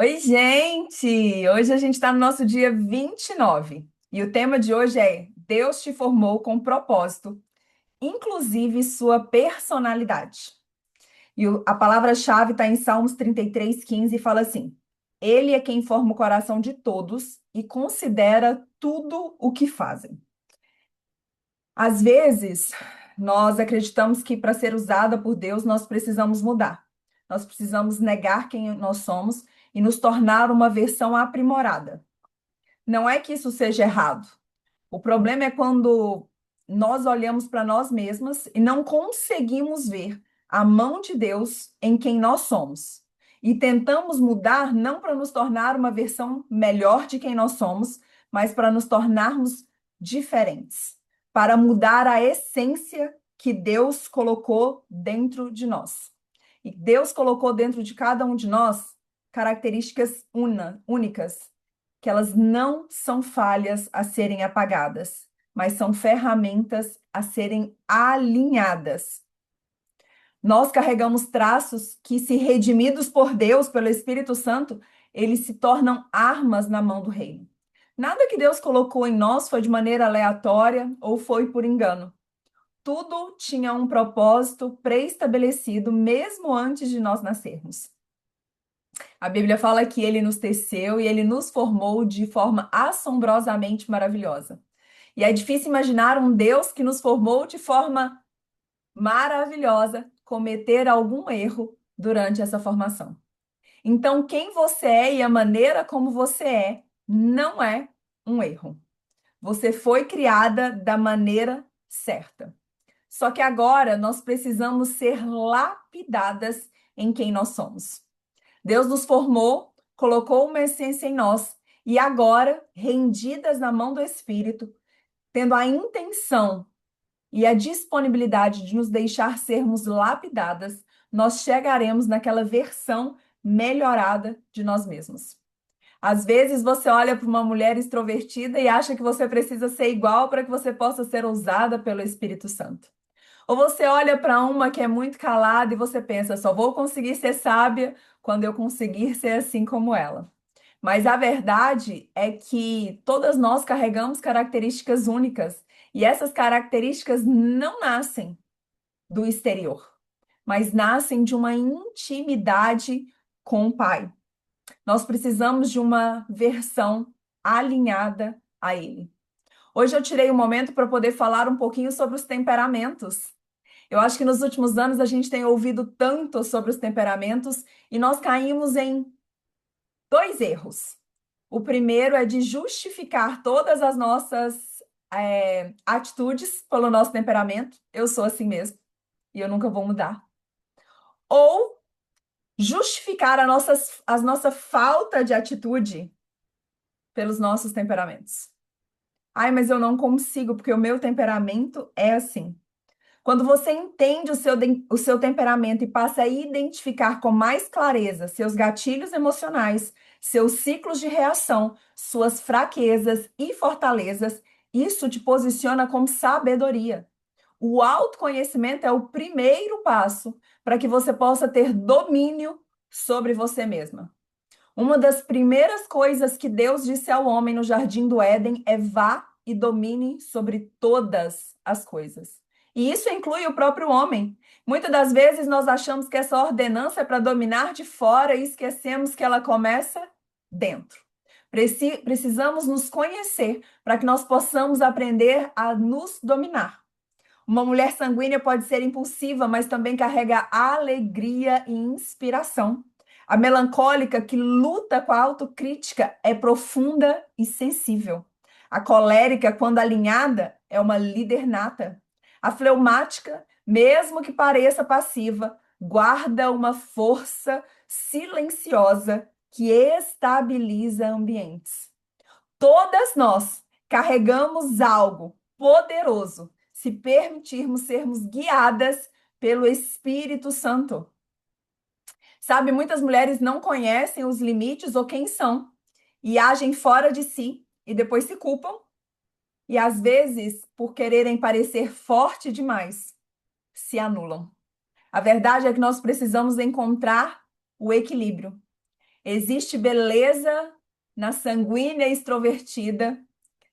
Oi, gente! Hoje a gente está no nosso dia 29 e o tema de hoje é Deus te formou com propósito, inclusive sua personalidade. A palavra-chave está em Salmos 33:15 e fala assim: Ele é quem forma o coração de todos e considera tudo o que fazem. Às vezes, nós acreditamos que para ser usada por Deus, nós precisamos mudar. Nós precisamos negar quem nós somos e nos tornar uma versão aprimorada. Não é que isso seja errado. O problema é quando nós olhamos para nós mesmas e não conseguimos ver a mão de Deus em quem nós somos. E tentamos mudar não para nos tornar uma versão melhor de quem nós somos, mas para nos tornarmos diferentes, para mudar a essência que Deus colocou dentro de nós. E Deus colocou dentro de cada um de nós características únicas, que elas não são falhas a serem apagadas, mas são ferramentas a serem alinhadas. Nós carregamos traços que, se redimidos por Deus, pelo Espírito Santo, eles se tornam armas na mão do reino. Nada que Deus colocou em nós foi de maneira aleatória ou foi por engano. Tudo tinha um propósito pré-estabelecido mesmo antes de nós nascermos. A Bíblia fala que ele nos teceu e ele nos formou de forma assombrosamente maravilhosa. E é difícil imaginar um Deus que nos formou de forma maravilhosa cometer algum erro durante essa formação. Então, quem você é e a maneira como você é não é um erro. Você foi criada da maneira certa. Só que agora nós precisamos ser lapidadas em quem nós somos. Deus nos formou, colocou uma essência em nós e agora, rendidas na mão do Espírito, tendo a intenção e a disponibilidade de nos deixar sermos lapidadas, nós chegaremos naquela versão melhorada de nós mesmos. Às vezes você olha para uma mulher extrovertida e acha que você precisa ser igual para que você possa ser usada pelo Espírito Santo. Ou você olha para uma que é muito calada e você pensa, só vou conseguir ser sábia quando eu conseguir ser assim como ela. Mas a verdade é que todas nós carregamos características únicas e essas características não nascem do exterior, mas nascem de uma intimidade com o Pai. Nós precisamos de uma versão alinhada a Ele. Hoje eu tirei um momento para poder falar um pouquinho sobre os temperamentos. Eu acho que nos últimos anos a gente tem ouvido tanto sobre os temperamentos e nós caímos em dois erros. O primeiro é de justificar todas as nossas atitudes pelo nosso temperamento. Eu sou assim mesmo e eu nunca vou mudar. Ou justificar a nossa falta de atitude pelos nossos temperamentos. Ai, mas eu não consigo porque o meu temperamento é assim. Quando você entende o seu temperamento e passa a identificar com mais clareza seus gatilhos emocionais, seus ciclos de reação, suas fraquezas e fortalezas, isso te posiciona com sabedoria. O autoconhecimento é o primeiro passo para que você possa ter domínio sobre você mesma. Uma das primeiras coisas que Deus disse ao homem no jardim do Éden é: vá e domine sobre todas as coisas. E isso inclui o próprio homem. Muitas das vezes nós achamos que essa ordenança é para dominar de fora e esquecemos que ela começa dentro. Precisamos nos conhecer para que nós possamos aprender a nos dominar. Uma mulher sanguínea pode ser impulsiva, mas também carrega alegria e inspiração. A melancólica, que luta com a autocrítica, é profunda e sensível. A colérica, quando alinhada, é uma líder nata. A fleumática, mesmo que pareça passiva, guarda uma força silenciosa que estabiliza ambientes. Todas nós carregamos algo poderoso se permitirmos sermos guiadas pelo Espírito Santo. Sabe, muitas mulheres não conhecem os limites ou quem são e agem fora de si e depois se culpam e às vezes, por quererem parecer forte demais, se anulam. A verdade é que nós precisamos encontrar o equilíbrio. Existe beleza na sanguínea extrovertida,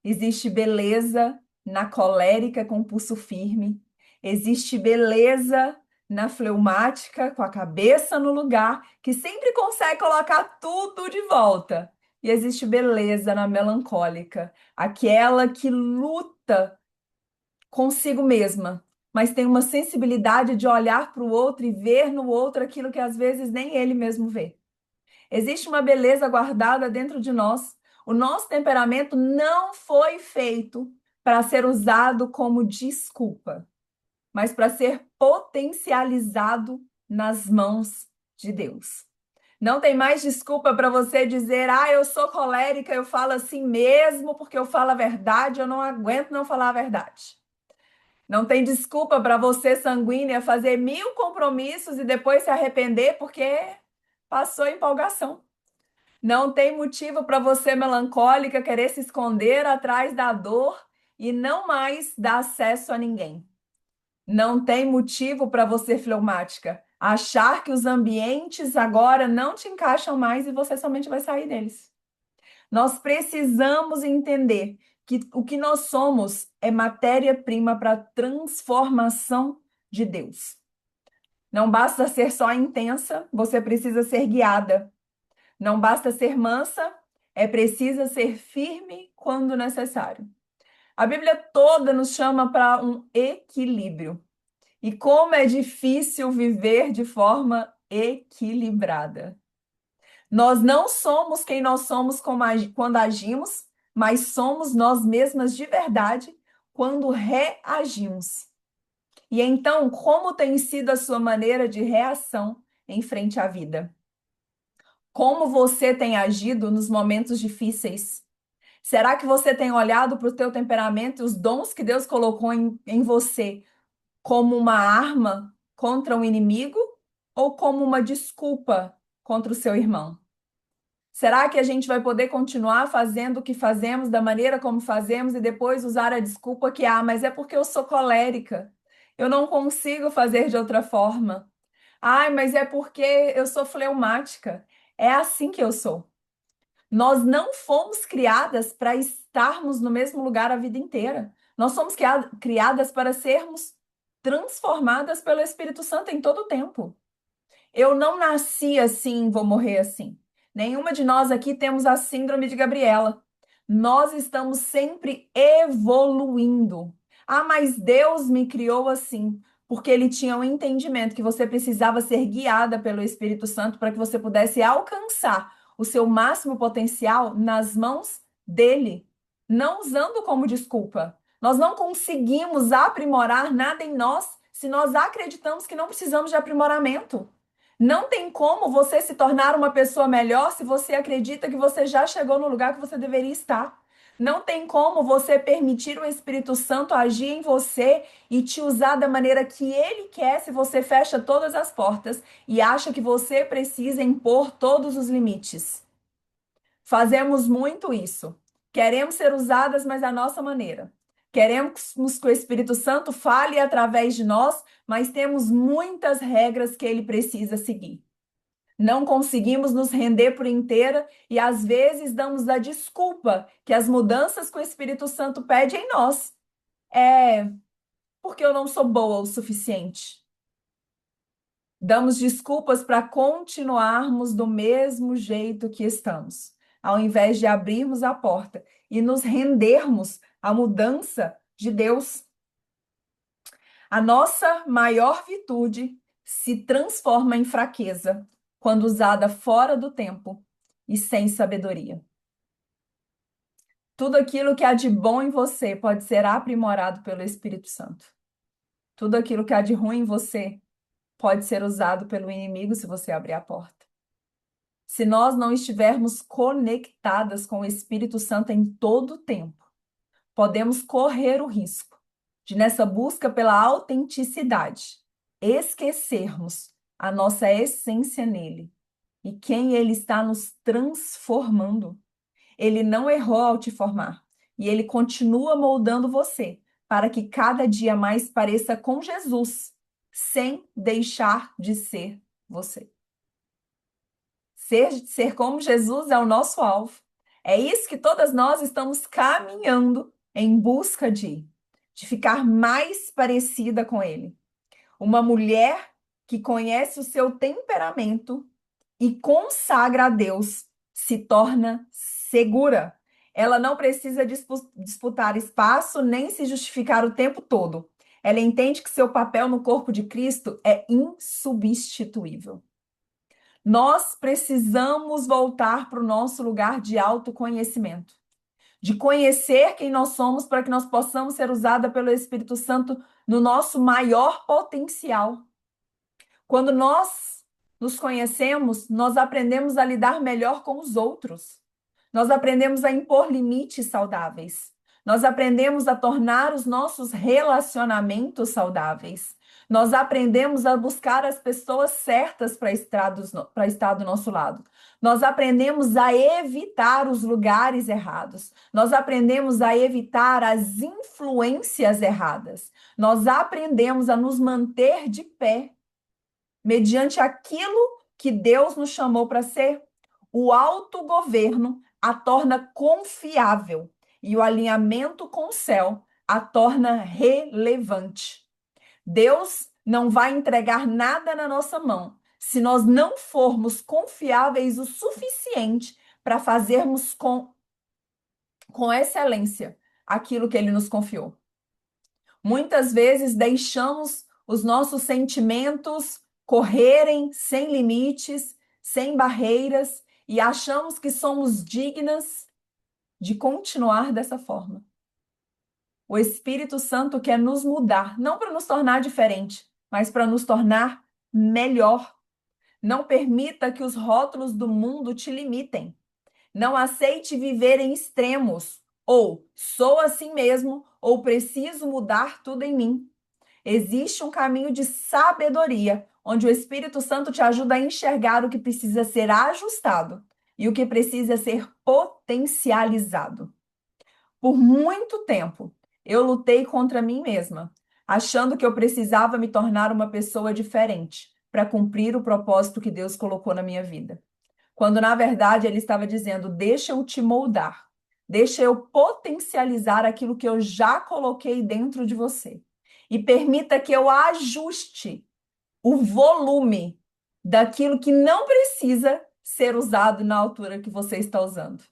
existe beleza na colérica com pulso firme, existe beleza na fleumática com a cabeça no lugar, que sempre consegue colocar tudo de volta. E existe beleza na melancólica, aquela que luta consigo mesma, mas tem uma sensibilidade de olhar para o outro e ver no outro aquilo que às vezes nem ele mesmo vê. Existe uma beleza guardada dentro de nós. O nosso temperamento não foi feito para ser usado como desculpa, mas para ser potencializado nas mãos de Deus. Não tem mais desculpa para você dizer, eu sou colérica, eu falo assim mesmo porque eu falo a verdade, eu não aguento não falar a verdade. Não tem desculpa para você, sanguínea, fazer 1000 compromissos e depois se arrepender porque passou empolgação. Não tem motivo para você, melancólica, querer se esconder atrás da dor e não mais dar acesso a ninguém. Não tem motivo para você, fleumática, achar que os ambientes agora não te encaixam mais e você somente vai sair deles. Nós precisamos entender que o que nós somos é matéria-prima para a transformação de Deus. Não basta ser só intensa, você precisa ser guiada. Não basta ser mansa, é preciso ser firme quando necessário. A Bíblia toda nos chama para um equilíbrio. E como é difícil viver de forma equilibrada. Nós não somos quem nós somos quando agimos, mas somos nós mesmas de verdade quando reagimos. E então, como tem sido a sua maneira de reação em frente à vida? Como você tem agido nos momentos difíceis? Será que você tem olhado para o teu temperamento e os dons que Deus colocou em você como uma arma contra um inimigo ou como uma desculpa contra o seu irmão? Será que a gente vai poder continuar fazendo o que fazemos da maneira como fazemos e depois usar a desculpa que, mas é porque eu sou colérica, eu não consigo fazer de outra forma. Mas é porque eu sou fleumática. É assim que eu sou. Nós não fomos criadas para estarmos no mesmo lugar a vida inteira. Nós somos criadas para sermos transformadas pelo Espírito Santo em todo o tempo. Eu não nasci assim, vou morrer assim. Nenhuma de nós aqui temos a síndrome de Gabriela. Nós estamos sempre evoluindo. Mas Deus me criou assim, porque Ele tinha um entendimento que você precisava ser guiada pelo Espírito Santo para que você pudesse alcançar o seu máximo potencial nas mãos dele, não usando como desculpa. Nós não conseguimos aprimorar nada em nós se nós acreditamos que não precisamos de aprimoramento. Não tem como você se tornar uma pessoa melhor se você acredita que você já chegou no lugar que você deveria estar. Não tem como você permitir o Espírito Santo agir em você e te usar da maneira que ele quer se você fecha todas as portas e acha que você precisa impor todos os limites. Fazemos muito isso. Queremos ser usadas, mas à nossa maneira. Queremos que o Espírito Santo fale através de nós, mas temos muitas regras que ele precisa seguir. Não conseguimos nos render por inteira e às vezes damos a desculpa que as mudanças que o Espírito Santo pede em nós é porque eu não sou boa o suficiente. Damos desculpas para continuarmos do mesmo jeito que estamos, ao invés de abrirmos a porta e nos rendermos à mudança de Deus. A nossa maior virtude se transforma em fraqueza quando usada fora do tempo e sem sabedoria. Tudo aquilo que há de bom em você pode ser aprimorado pelo Espírito Santo. Tudo aquilo que há de ruim em você pode ser usado pelo inimigo se você abrir a porta. Se nós não estivermos conectadas com o Espírito Santo em todo o tempo, podemos correr o risco de, nessa busca pela autenticidade, esquecermos a nossa essência nele e quem ele está nos transformando. Ele não errou ao te formar e ele continua moldando você para que cada dia mais pareça com Jesus, sem deixar de ser você. Ser como Jesus é o nosso alvo. É isso que todas nós estamos caminhando em busca de ficar mais parecida com Ele. Uma mulher que conhece o seu temperamento e consagra a Deus se torna segura. Ela não precisa disputar espaço nem se justificar o tempo todo. Ela entende que seu papel no corpo de Cristo é insubstituível. Nós precisamos voltar para o nosso lugar de autoconhecimento, de conhecer quem nós somos para que nós possamos ser usada pelo Espírito Santo no nosso maior potencial. Quando nós nos conhecemos, nós aprendemos a lidar melhor com os outros. Nós aprendemos a impor limites saudáveis. Nós aprendemos a tornar os nossos relacionamentos saudáveis. Nós aprendemos a buscar as pessoas certas para estar do nosso lado. Nós aprendemos a evitar os lugares errados. Nós aprendemos a evitar as influências erradas. Nós aprendemos a nos manter de pé mediante aquilo que Deus nos chamou para ser. O autogoverno a torna confiável e o alinhamento com o céu a torna relevante. Deus não vai entregar nada na nossa mão se nós não formos confiáveis o suficiente para fazermos com excelência aquilo que Ele nos confiou. Muitas vezes deixamos os nossos sentimentos correrem sem limites, sem barreiras, e achamos que somos dignas de continuar dessa forma. O Espírito Santo quer nos mudar, não para nos tornar diferente, mas para nos tornar melhor. Não permita que os rótulos do mundo te limitem. Não aceite viver em extremos, ou sou assim mesmo, ou preciso mudar tudo em mim. Existe um caminho de sabedoria, onde o Espírito Santo te ajuda a enxergar o que precisa ser ajustado e o que precisa ser potencializado. Por muito tempo, eu lutei contra mim mesma, achando que eu precisava me tornar uma pessoa diferente para cumprir o propósito que Deus colocou na minha vida. Quando, na verdade, Ele estava dizendo: deixa eu te moldar, deixa eu potencializar aquilo que eu já coloquei dentro de você. E permita que eu ajuste o volume daquilo que não precisa ser usado na altura que você está usando.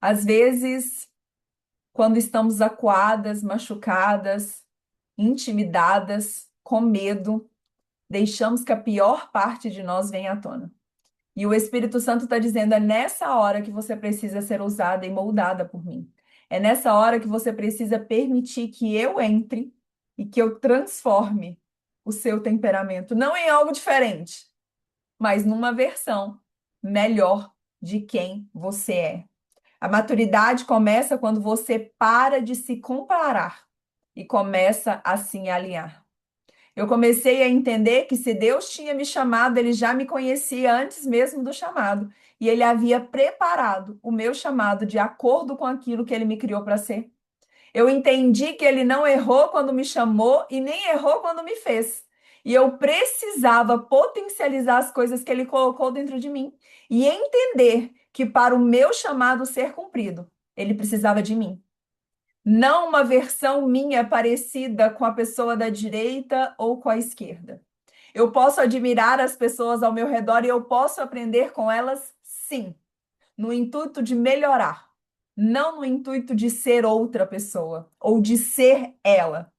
Às vezes, quando estamos acuadas, machucadas, intimidadas, com medo, deixamos que a pior parte de nós venha à tona. E o Espírito Santo está dizendo: é nessa hora que você precisa ser usada e moldada por mim. É nessa hora que você precisa permitir que eu entre e que eu transforme o seu temperamento, não em algo diferente, mas numa versão melhor de quem você é. A maturidade começa quando você para de se comparar e começa a se alinhar. Eu comecei a entender que se Deus tinha me chamado, Ele já me conhecia antes mesmo do chamado. E Ele havia preparado o meu chamado de acordo com aquilo que Ele me criou para ser. Eu entendi que Ele não errou quando me chamou e nem errou quando me fez. E eu precisava potencializar as coisas que Ele colocou dentro de mim e entender que para o meu chamado ser cumprido, Ele precisava de mim. Não uma versão minha parecida com a pessoa da direita ou com a esquerda. Eu posso admirar as pessoas ao meu redor e eu posso aprender com elas, sim, no intuito de melhorar, não no intuito de ser outra pessoa ou de ser ela.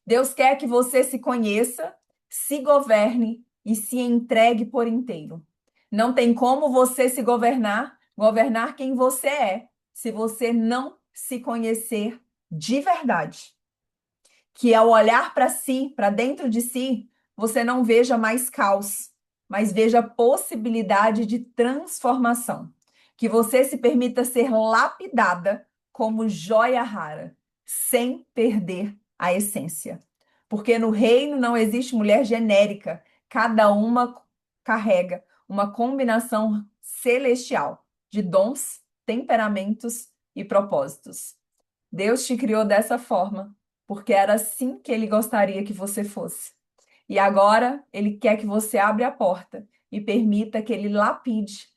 Deus quer que você se conheça, se governe e se entregue por inteiro. Não tem como você se governar quem você é, se você não se conhecer de verdade. Que ao olhar para si, para dentro de si, você não veja mais caos, mas veja possibilidade de transformação. Que você se permita ser lapidada como joia rara, sem perder a essência. Porque no reino não existe mulher genérica, cada uma carrega uma combinação celestial de dons, temperamentos e propósitos. Deus te criou dessa forma, porque era assim que Ele gostaria que você fosse. E agora Ele quer que você abra a porta e permita que Ele lapide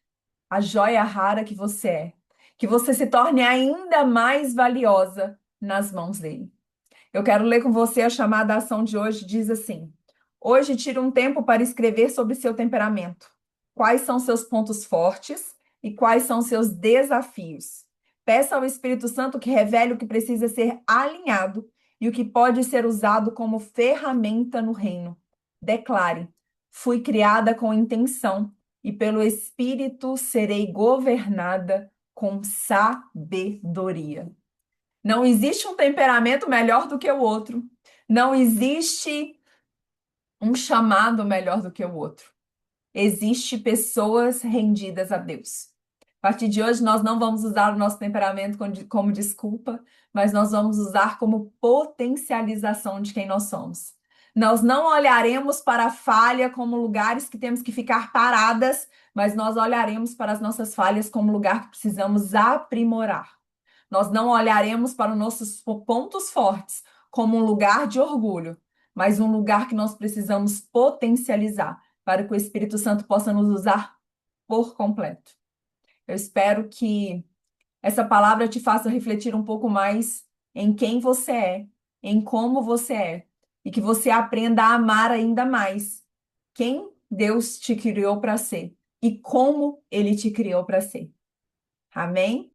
a joia rara que você é, que você se torne ainda mais valiosa nas mãos dele. Eu quero ler com você a chamada ação de hoje, diz assim: hoje tire um tempo para escrever sobre seu temperamento. Quais são seus pontos fortes e quais são seus desafios? Peça ao Espírito Santo que revele o que precisa ser alinhado e o que pode ser usado como ferramenta no reino. Declare: fui criada com intenção e pelo Espírito serei governada com sabedoria. Não existe um temperamento melhor do que o outro. Não existe um chamado melhor do que o outro. Existe pessoas rendidas a Deus. A partir de hoje, nós não vamos usar o nosso temperamento como desculpa, mas nós vamos usar como potencialização de quem nós somos. Nós não olharemos para a falha como lugares que temos que ficar paradas, mas nós olharemos para as nossas falhas como lugar que precisamos aprimorar. Nós não olharemos para os nossos pontos fortes como um lugar de orgulho, mas um lugar que nós precisamos potencializar para que o Espírito Santo possa nos usar por completo. Eu espero que essa palavra te faça refletir um pouco mais em quem você é, em como você é, e que você aprenda a amar ainda mais quem Deus te criou para ser e como Ele te criou para ser. Amém?